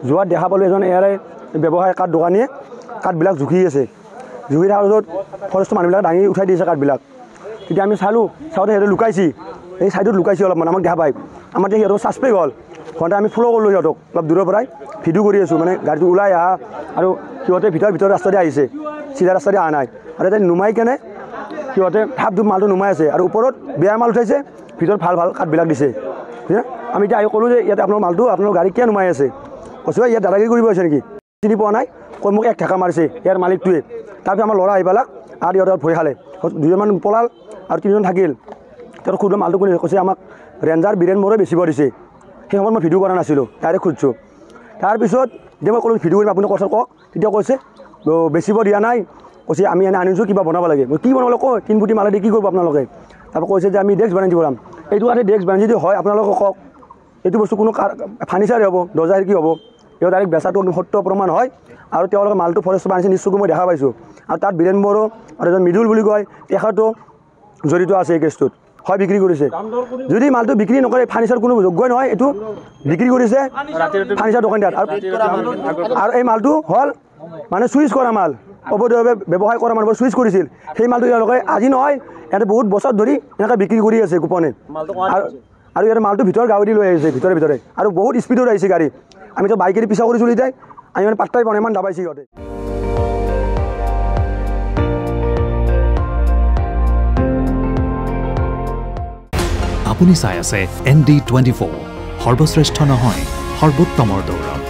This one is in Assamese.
যোৱা দেখা পালোঁ এজন ইয়াৰে ব্যৱসায় কাঠ দোকানীয়ে কাঠবিলাক জুখি আছে জুখি থকাৰ পিছত ফৰেষ্টৰ মানুহবিলাক দাঙি উঠাই দিছে কাঠবিলাক তেতিয়া আমি চাওঁতে সিহঁতে লুকাইছি এই চাইডত লুকাইছে অলপমান আমাক দেখা পাই আমাৰ এতিয়া সিহঁতক ছাছপেক্ট হ'ল হওঁতে আমি ফ'ল' কৰিলোঁ সিহঁতক অলপ দূৰৰ পৰাই ভিডিঅ' কৰি আছোঁ মানে গাড়ীটো ওলাই অহা আৰু সিহঁতে ভিতৰ ৰাস্তাতে আহিছে চিধা ৰাস্তাতে অহা নাই আৰু এতিয়া নুমাই কেনে সিহঁতে ধাপ ধুপ মালটো নুমাই আছে আৰু ওপৰত বেয়া মাল উঠাইছে ভিতৰত ভাল কাঠবিলাক দিছে আমি এতিয়া আহি ক'লোঁ যে ইয়াতে আপোনাৰ মালটো আপোনাৰ গাড়ী কিয় নুমাই আছে কৈছোঁ ইয়াত দাদাগিৰি কৰিব আছে নেকি চিনি পোৱা নাই কৈ মোক এক ঠেকা মাৰিছে ইয়াৰ মালিকটোৱে তাৰপিছত আমাৰ ল'ৰা আহি পেলাক আৰু ইহঁতৰ ভয় খালে দুজনমান পলাল আৰু তিনিজন থাকিল তেওঁ খুদ মালটো কোনে কৈছে আমাক ৰেঞ্জাৰ বীৰেন মোৰে বেচিব দিছে সেই সময়ত মই ভিডিঅ' কৰা নাছিলোঁ ডাইৰেক্ট খুজিছোঁ তাৰপিছত যেতিয়া মই ক'লোঁ ভিডিঅ' কৰিম আপুনি কথা কওক তেতিয়া কৈছে বেচিব দিয়া নাই কৈছে আমি এনে আনিছোঁ কিবা বনাব লাগে মই কি বনাবলৈ কয় 3 ফুটি মালে দি কি কৰিব আপোনালোকে তাৰপৰা কৈছে যে আমি ডেস্ক বনাই দিব যাম এইটো কাৰণে ডেস্ক বনাই যদি হয় আপোনালোকক কওক এইটো বস্তু কোনো ফাৰ্নিচাৰে হ'ব দৰ্জা কি হ'ব তেওঁ ডাইৰেক্ট বেচাটো সত্য প্ৰমাণ হয় আৰু তেওঁলোকে মালটো ফৰেষ্টৰ আনিছে নিশ্চয়কৈ মই দেখা পাইছোঁ আৰু তাত বীৰেন বড়ো আৰু এজন মৃদুল বুলি কয় তেখেতো জড়িত আছে এই কেছটোত হয় বিক্ৰী কৰিছে যদি মালটো বিক্ৰী নকৰে ফাৰ্নিচাৰ কোনো যোগ্যই নহয় এইটো বিক্ৰী কৰিছে ফাৰ্নিচাৰ দোকানদাৰ আৰু এই মালটো হ'ল মানে চুইচ কৰা মাল অবৈধভাৱে ব্যৱসায় কৰা মানুহবোৰ চুইচ কৰিছিল সেই মালটো তেওঁলোকে আজি নহয় ইয়াতে বহুত বছৰ ধৰি এনেকৈ বিক্ৰী কৰি আছে গোপনে আৰু ইয়াতে মালটো ভিতৰ গাঁৱৰ দি লৈ আহিছে ভিতৰে আৰু বহুত স্পীডত আহিছে গাড়ী আমিতো বাইকেৰে পিছা কৰি চলি যায় আমি মানে পাত্তাই পোৱা নাই ইমান দাবাইছে সিহঁতে আপুনি চাই আছে ND24 সৰ্বশ্ৰেষ্ঠ নহয় সৰ্বোত্তমৰ দৌৰ